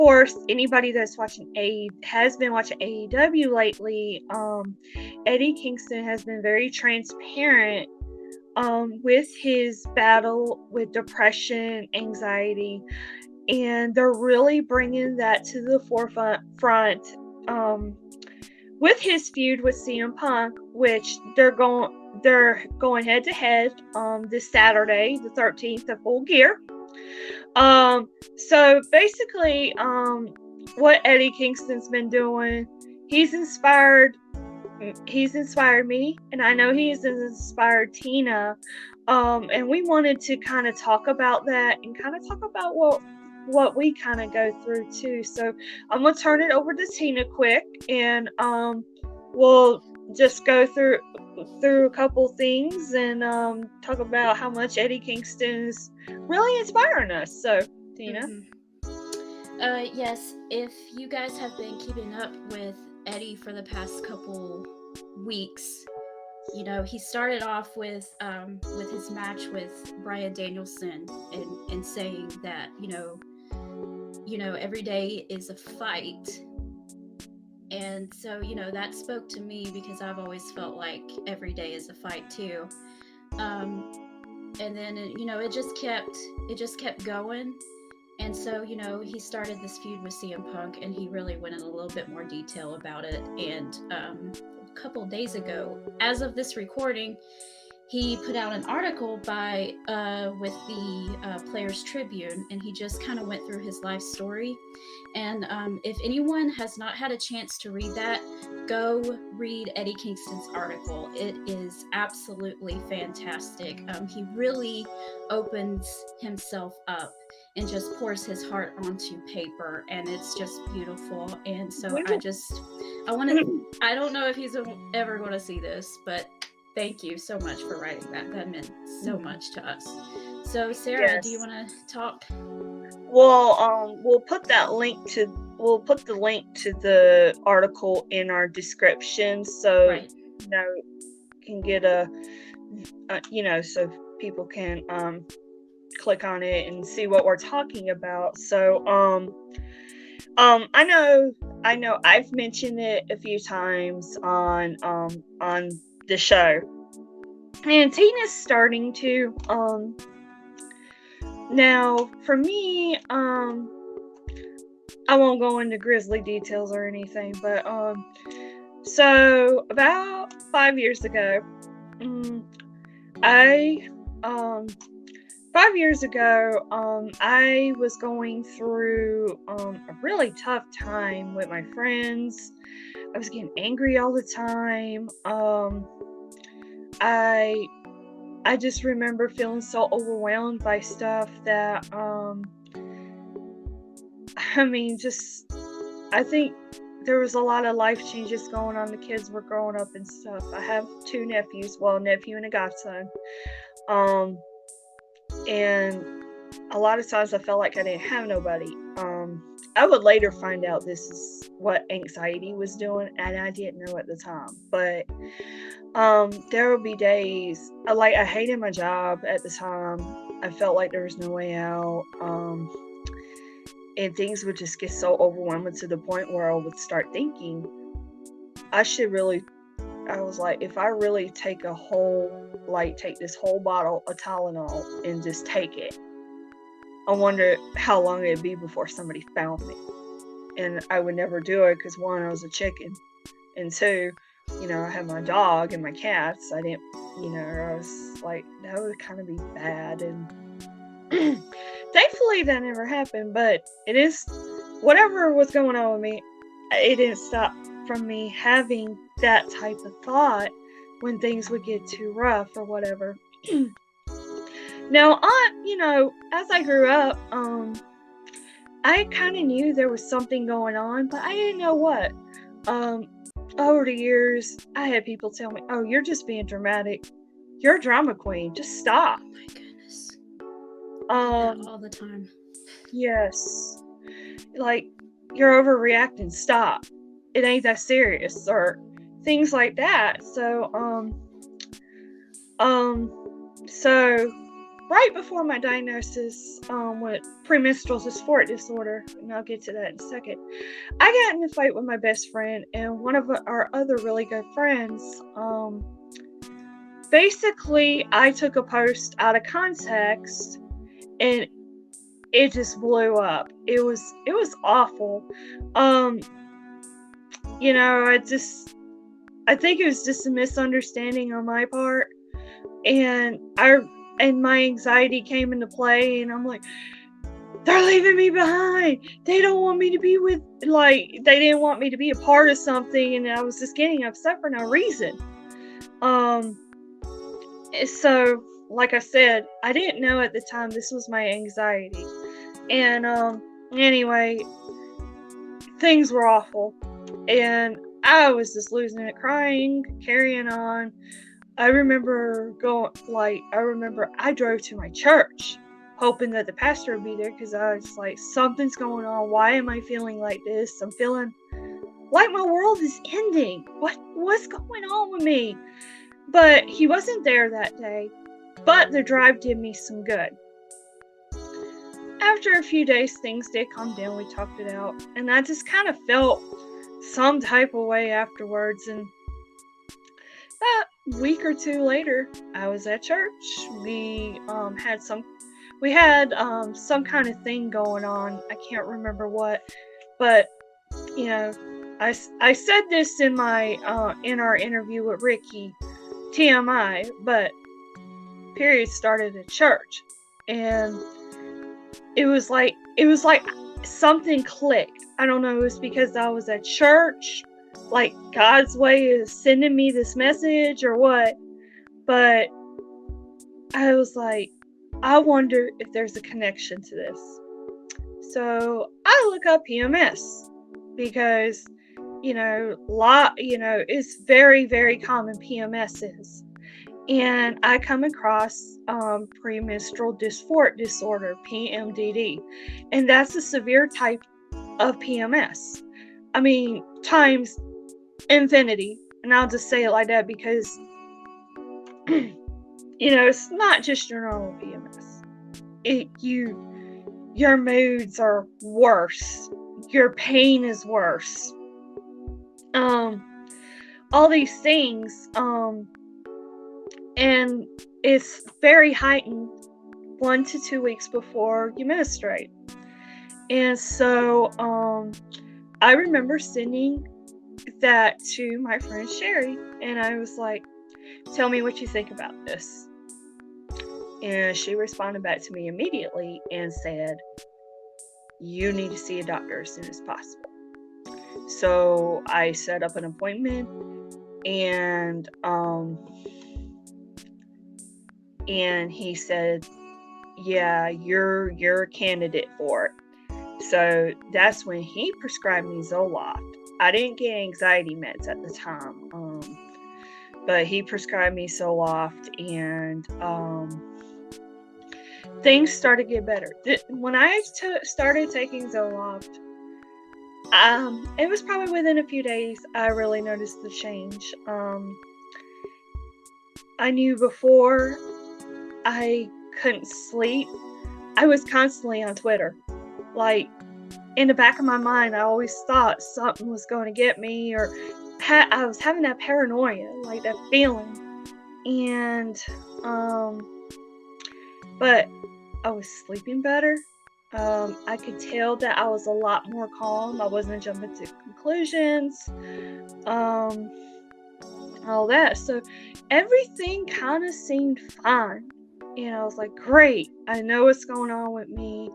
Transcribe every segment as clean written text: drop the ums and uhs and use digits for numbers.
course, anybody that's has been watching AEW lately, Eddie Kingston has been very transparent with his battle with depression, anxiety, and they're really bringing that to the forefront with his feud with CM Punk, which they're going head to head this Saturday, the 13th, at Full Gear. So basically, what Eddie Kingston's been doing, he's inspired me, and I know he's inspired Tina. And we wanted to kind of talk about that and kind of talk about what we kind of go through too. So I'm gonna turn it over to Tina quick, and we'll just go through a couple things and talk about how much Eddie Kingston is really inspiring us. So Tina. Yes, if you guys have been keeping up with Eddie for the past couple weeks, you know, he started off with his match with Bryan Danielson and saying that, you know, every day is a fight. And so, you know, that spoke to me because I've always felt like every day is a fight too. And then, you know, it just kept going. And so, you know, he started this feud with CM Punk, and he really went in a little bit more detail about it. And a couple days ago, as of this recording, he put out an article with the Players Tribune, and he just kind of went through his life story. And if anyone has not had a chance to read that, go read Eddie Kingston's article. It is absolutely fantastic. He really opens himself up and just pours his heart onto paper, and it's just beautiful. And so I don't know if he's ever going to see this, but thank you so much for writing that. That meant so much to us. So Sarah, Yes. do you want to talk? Well, we'll put the link to the article in our description, so Right. you know, can get so people can click on it and see what we're talking about. So I know I've mentioned it a few times on the show, and Tina's starting to now for me, I won't go into grisly details or anything, but so about 5 years ago, I 5 years ago, I was going through a really tough time with my friends. I was getting angry all the time. I just remember feeling so overwhelmed by stuff that I think there was a lot of life changes going on. The kids were growing up and stuff. I have 2 nephews, a nephew and a godson. And a lot of times I felt like I didn't have nobody. I would later find out this is what anxiety was doing, and I didn't know at the time. But there would be days I hated my job at the time. I felt like there was no way out. And things would just get so overwhelming to the point where I would start thinking I was like, if I really take this whole bottle of Tylenol and just take it, I wonder how long it'd be before somebody found me. And I would never do it because 1, I was a chicken, and 2, I had my dog and my cats. I didn't, I was like, that would kind of be bad. And thankfully that never happened, but it is, whatever was going on with me, it didn't stop from me having that type of thought when things would get too rough or whatever. Now, as I grew up, I kind of knew there was something going on, but I didn't know what. Over the years, I had people tell me, "Oh, you're just being dramatic. You're a drama queen. Just stop." Oh my goodness. All the time. Yes. Like, you're overreacting. Stop. It ain't that serious, or things like that. So right before my diagnosis with premenstrual dysphoric disorder, and I'll get to that in a second, I got in a fight with my best friend and one of our other really good friends. Basically, I took a post out of context and it just blew up. It was awful. You know, I think it was just a misunderstanding on my part, and my anxiety came into play, and I'm like, they're leaving me behind. They don't want me to be with, like, they didn't want me to be a part of something, and I was just getting upset for no reason. So, like I said, I didn't know at the time this was my anxiety. And, anyway, things were awful. And I was just losing it, crying, carrying on. I remember I drove to my church hoping that the pastor would be there, because I was like, something's going on. Why am I feeling like this? I'm feeling like my world is ending. What's going on with me? But he wasn't there that day. But the drive did me some good. After a few days, things did calm down. We talked it out. And I just kind of felt some type of way afterwards. And a week or two later, I was at church. We had some kind of thing going on. I can't remember what. But, you know, I said this in our interview with Ricky, TMI, but periods started at church, and it was like something clicked. I don't know, it was because I was at church, like God's way is sending me this message or what, but I was like, I wonder if there's a connection to this. So I look up PMS because, it's very, very common, PMS is. And I come across premenstrual dysphoric disorder, PMDD. And that's a severe type of PMS. I mean, times infinity. And I'll just say it like that because, it's not just your normal PMS. Your moods are worse. Your pain is worse. All these things, and it's very heightened 1 to 2 weeks before you menstruate. And so, I remember sending that to my friend Sherry, and I was like, tell me what you think about this. And she responded back to me immediately and said, you need to see a doctor as soon as possible. So I set up an appointment, and he said, yeah, you're a candidate for it. So that's when he prescribed me Zoloft. I didn't get anxiety meds at the time, but he prescribed me Zoloft, and things started to get better. When I started taking Zoloft, it was probably within a few days I really noticed the change. I knew before I couldn't sleep. I was constantly on Twitter. Like, in the back of my mind, I always thought something was going to get me, or I was having that paranoia, like that feeling. And, but I was sleeping better. I could tell that I was a lot more calm. I wasn't jumping to conclusions. All that. So everything kind of seemed fine. And I was like, great. I know what's going on with me.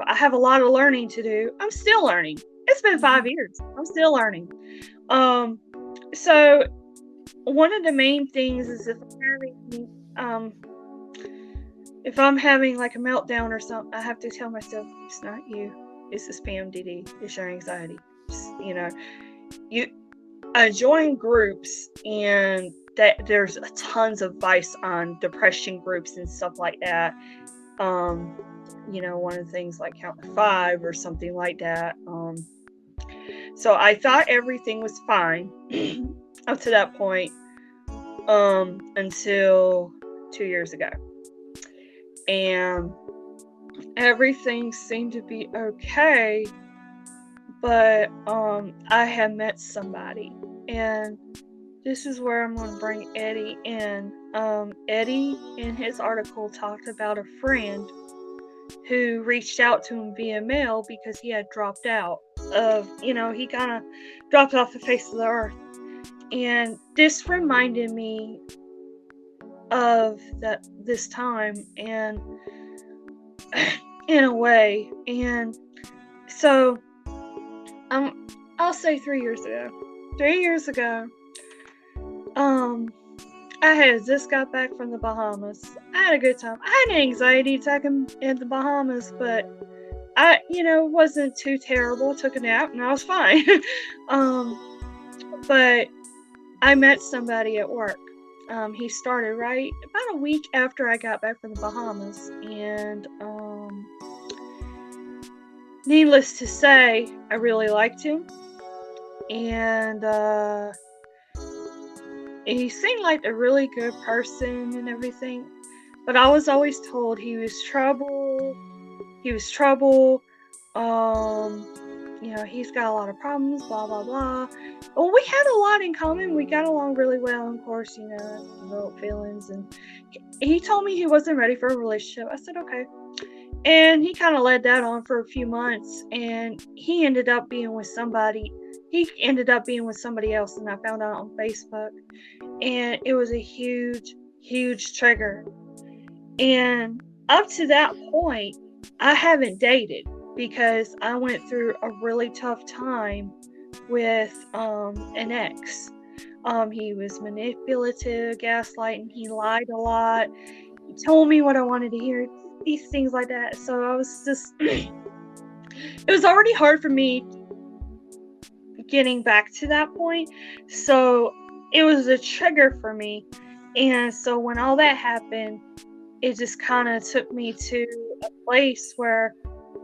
I have a lot of learning to do. I'm still learning. It's been 5 years. I'm still learning. So one of the main things is if I'm having like a meltdown or something, I have to tell myself, it's not you. It's this PMDD. It's your anxiety. I join groups, and that there's tons of advice on depression groups and stuff like that. One of the things like count to 5 or something like that. So I thought everything was fine up to that point, until 2 years ago. and everything seemed to be okay, but I had met somebody, and this is where I'm gonna bring Eddie in. Eddie in his article talked about a friend who reached out to him via mail because he had dropped out of, he kind of dropped off the face of the earth. And this reminded me of this time, and in a way. And so I'll say 3 years ago. 3 years ago, I had just got back from the Bahamas. I had a good time. I had an anxiety attack in the Bahamas, but I, wasn't too terrible. Took a nap and I was fine. But I met somebody at work. He started right about a week after I got back from the Bahamas, and needless to say, I really liked him, and he seemed like a really good person and everything, but I was always told he was trouble. He's got a lot of problems, blah, blah, blah. Well, we had a lot in common. We got along really well, and of course, developed feelings, and he told me he wasn't ready for a relationship. I said, okay. And he kind of led that on for a few months, and he ended up being with somebody. He ended up being with somebody else, and I found out on Facebook. And it was a huge, huge trigger. And up to that point, I haven't dated because I went through a really tough time with an ex. He was manipulative, gaslighting, he lied a lot, he told me what I wanted to hear, these things like that. So I was just, it was already hard for me getting back to that point. So it was a trigger for me. And so when all that happened, it just kind of took me to a place where,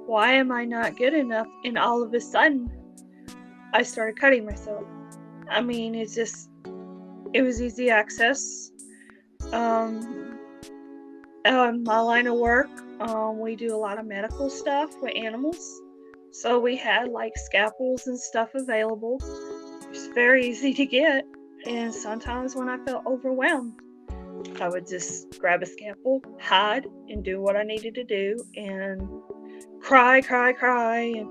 why am I not good enough? And all of a sudden, I started cutting myself. I mean, it was easy access. My line of work, we do a lot of medical stuff with animals. So we had like scalpels and stuff available. It's very easy to get. And sometimes when I felt overwhelmed, I would just grab a scalpel, hide, and do what I needed to do, and cry. And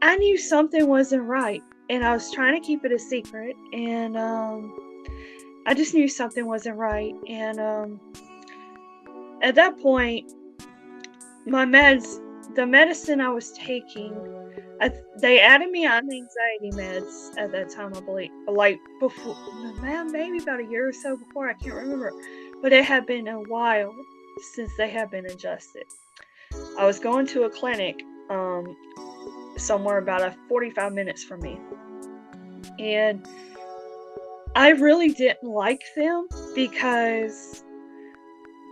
I knew something wasn't right, and I was trying to keep it a secret, and I just knew something wasn't right. And at that point, the medicine I was taking, they added me on anxiety meds at that time, I believe. Like before, maybe about a year or so before, I can't remember. But it had been a while since they had been adjusted. I was going to a clinic somewhere about 45 minutes from me. And I really didn't like them because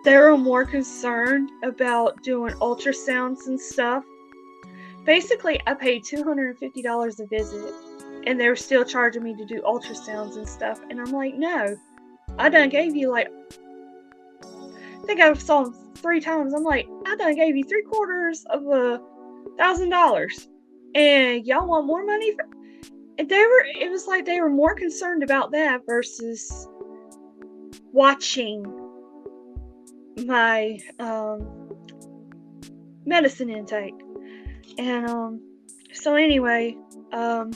they were more concerned about doing ultrasounds and stuff. Basically, I paid $250 a visit, and they were still charging me to do ultrasounds and stuff. And I'm like, no, I done gave you I think I saw them 3 times. I'm like, I done gave you $750,000, and y'all want more money? It was like they were more concerned about that versus watching my medicine intake. And so anyway, so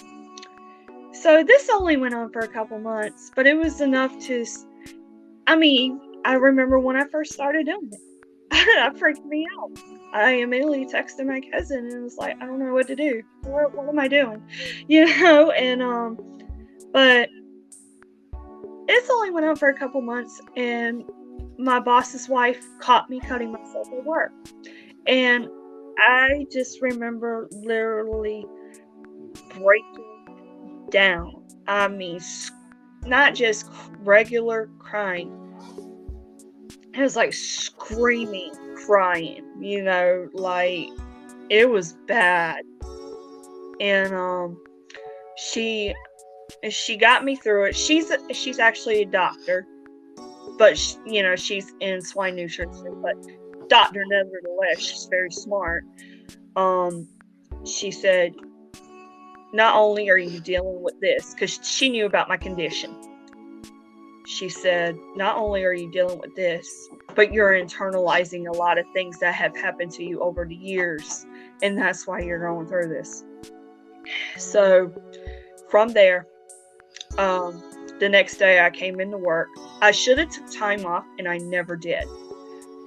this only went on for a couple months, but it was enough to, I remember when I first started doing it, that freaked me out. I immediately texted my cousin and was like, I don't know what to do. What am I doing? And but it's only went on for a couple months, and my boss's wife caught me cutting myself at work. And I just remember literally breaking down. I mean, not just regular crying. It was like screaming, crying, like it was bad. And she got me through it. She's actually a doctor, but she's in swine nutrition. But doctor, nevertheless, she's very smart. She said, not only are you dealing with this, because she knew about my condition. She said, not only are you dealing with this, but you're internalizing a lot of things that have happened to you over the years, and that's why you're going through this. So from there, the next day I came into work. I should have took time off, and I never did,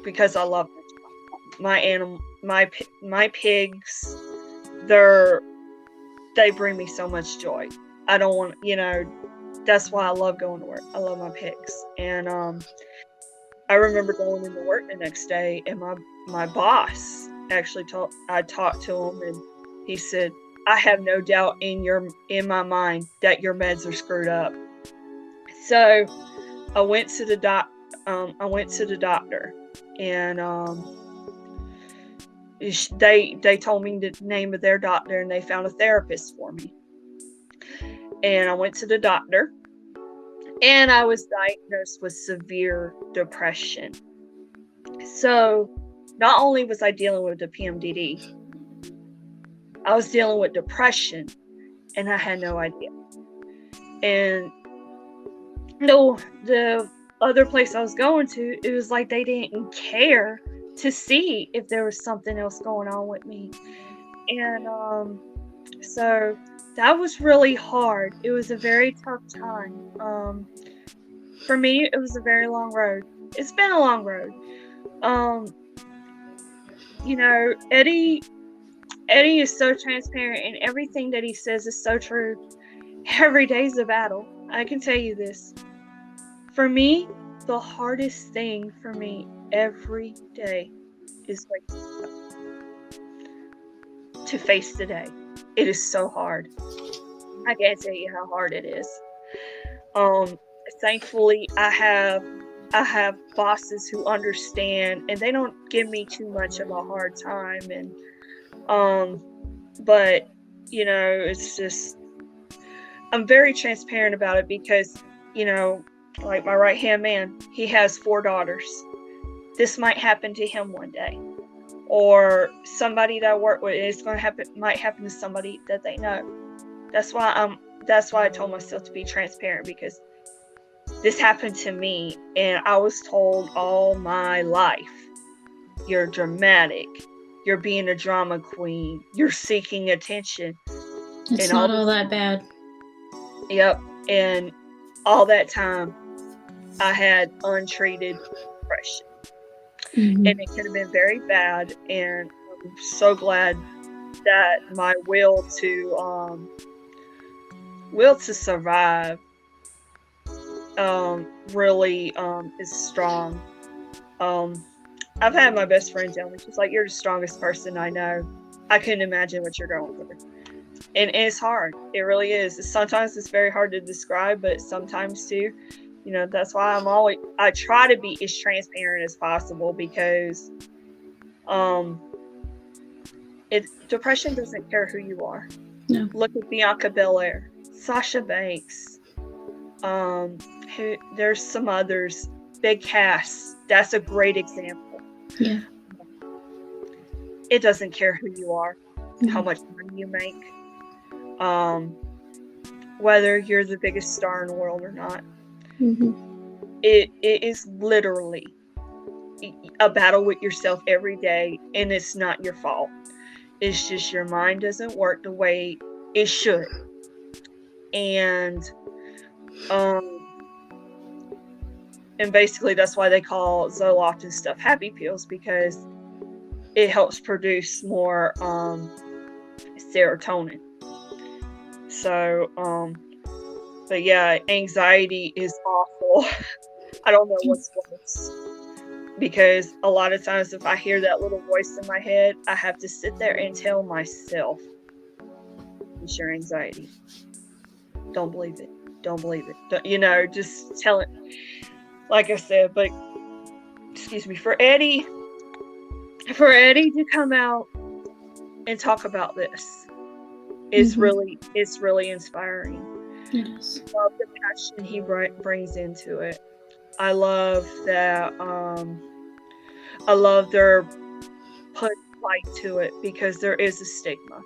because I love my animal, my pigs. They bring me so much joy. I don't want, that's why I love going to work. I love my pigs. And I remember going into work the next day, and my boss actually I talked to him, and he said, I have no doubt in my mind that your meds are screwed up. So I went to the doctor, and they told me the name of their doctor, and they found a therapist for me. And I went to the doctor, and I was diagnosed with severe depression. So not only was I dealing with the PMDD, I was dealing with depression, and I had no idea. And the other place I was going to, it was like they didn't care to see if there was something else going on with me. And so that was really hard. It was a very tough time. For me, it was a very long road. It's been a long road. Eddie is so transparent, and everything that he says is so true. Every day's a battle. I can tell you this. For me, the hardest thing for me every day is waking up to face the day. It is so hard. I can't tell you how hard it is. Thankfully, I have bosses who understand, and they don't give me too much of a hard time. And but it's just, I'm very transparent about it, because like my right hand man, he has 4 daughters. This might happen to him one day, or somebody that I work with. It's going to might happen to somebody that they know. That's why I told myself to be transparent, because this happened to me, and I was told all my life, you're dramatic, you're being a drama queen, you're seeking attention. It's not all that bad. Yep. And all that time, I had untreated depression. Mm-hmm. And it could have been very bad. And I'm so glad that my will to survive really is strong. I've had my best friend tell me, she's like, you're the strongest person I know. I couldn't imagine what you're going through. And it's hard. It really is. Sometimes it's very hard to describe, but sometimes too, that's why I try to be as transparent as possible, because depression doesn't care who you are. No. Look at Bianca Belair, Sasha Banks. There's some others. Big Cass. That's a great example. Yeah. It doesn't care who you are, how much money you make, whether you're the biggest star in the world or not. Mm-hmm. It is literally a battle with yourself every day, and it's not your fault. It's just your mind doesn't work the way it should. And basically that's why they call Zoloft and stuff happy pills, because it helps produce more serotonin. So but yeah, anxiety is awful. I don't know what's worse, because a lot of times if I hear that little voice in my head, I have to sit there and tell myself, it's your anxiety. Don't believe it. Don't believe it. Just tell it. Like I said, but excuse me, for Eddie to come out and talk about this, it's really inspiring. Yes. I love the passion he brings into it. I love that I love their put light to it because there is a stigma.